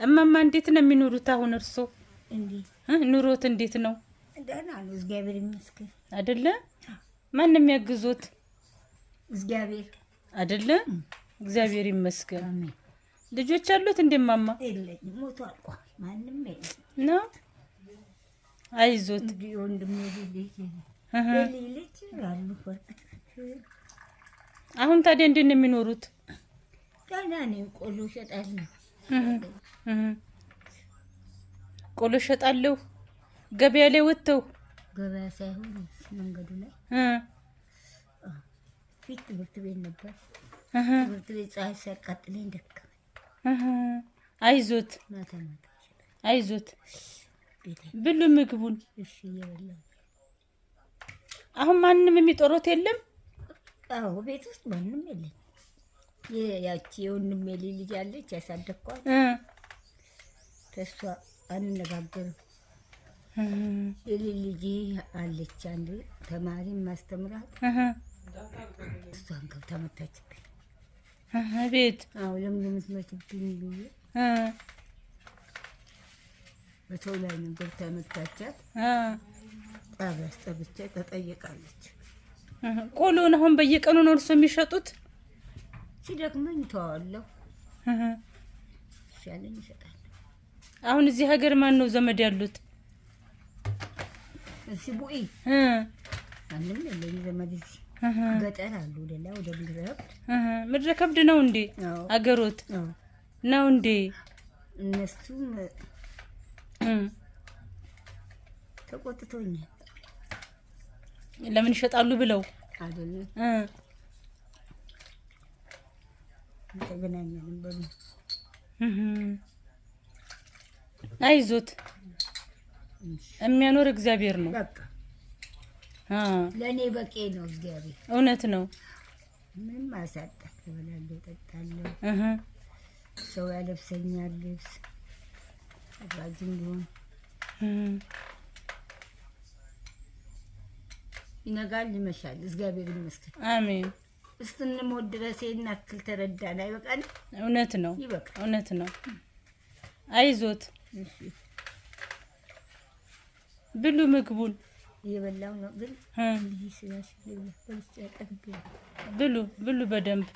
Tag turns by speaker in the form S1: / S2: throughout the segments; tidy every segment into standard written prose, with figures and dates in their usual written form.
S1: እማማ እንዴት ነው የሚኖሩት አሁን እርሶ?
S2: እንዴ
S1: ኑሮት እንዴት ነው?
S2: ደህና ነው እግዚአብሔር ይመስገን።
S1: አይደለ? ማንም ያግዞት?
S2: እግዚአብሔር
S1: አይደለ? እግዚአብሔር ይመስገን።
S2: አሜን።
S1: ልጆች አሉት እንዴ እማማ?
S2: የለኝም፣ ሞቶ አልቋል። ማንም የለም
S1: ነው። አይዞት።
S2: እንዴ ወንድም ልጅ ልጅ አሉ።
S1: አሁን ታዲያ እንዴት ነው የሚኖሩት?
S2: ደህና ነኝ። ቆሎ እሸጣለሁ።
S1: ቆሎ እሸጣለሁ። ገበያ ላይ ወጥተው?
S2: ገበያ ሳይሆን መንገዱ ላይ ፊት ትምህርት ቤት ነበር። ትምህርት ቤት ፀሐይ ሲያቃጥለኝ ደከመኝ።
S1: አይዞት
S2: ማታ ማታ
S1: አይዞት። ብሉ ምግቡን።
S2: እሺ እየበላሁ።
S1: አሁን ማንም የሚጦሮት የለም?
S2: አዎ ቤት ውስጥ ማንም የለም። ያቺ የወንድሜ ልጅ አለች ያሳደግኳት። ተሷ አንነጋገርም። ልጅ አለች አንድ ተማሪ ማስተምራት። እሷን ገብታ መታችብኝ
S1: ቤት።
S2: አዎ ለምን የምትመችብኝ ብዬ በሰው ላይ ነው ገብታ መታቻት። ጣቢያ አስጠብቼ ተጠየቃለች።
S1: ቆሎን አሁን በየቀኑ ነው እርሶ የሚሸጡት?
S2: ሲደክመኝ ተዋለሁ፣ ሲያለኝ እሸጣለሁ።
S1: አሁን እዚህ ሀገር ማን ነው ዘመድ ያሉት?
S2: እዚህ ቡኢ ማንም የለኝ ዘመድ። እዚህ ገጠር አሉ። ሌላ ወደ ምድረ
S1: ከብድ ነው እንዴ አገሮት? ነው እንዴ?
S2: እነሱም ተቆጥቶኛል።
S1: ለምን ይሸጣሉ ብለው
S2: አይደለም። ተገናኘን በምን
S1: አይዞት። የሚያኖር እግዚአብሔር ነው።
S2: በቃ ለኔ በቂ ነው እግዚአብሔር።
S1: እውነት ነው።
S2: ምንም አሳጣት። እበላለሁ፣ እጠጣለሁ። ሰው ያለብሰኛል ልብስ አባጅም ቢሆን ይነጋል ይመሻል። እግዚአብሔር ይመስገን።
S1: አሜን።
S2: እስክንሞት ድረስ እናክል ተረዳን። አይበቃል?
S1: እውነት ነው።
S2: ይበቃል።
S1: እውነት ነው። አይዞት። ብሉ ምግቡን።
S2: እየበላሁ ነው ግን እንዲህ ስላሽ
S1: ብሉ ብሉ በደንብ።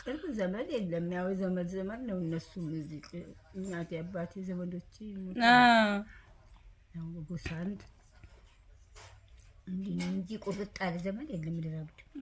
S2: ቅርብ ዘመድ የለም። ያው ዘመድ ነው። እነሱም እዚህ እናቴ አባቴ ዘመዶቼ ያው ጎሳ አንድ እንዲህ ነው እንጂ ቁርጥ ያለ ዘመድ የለም።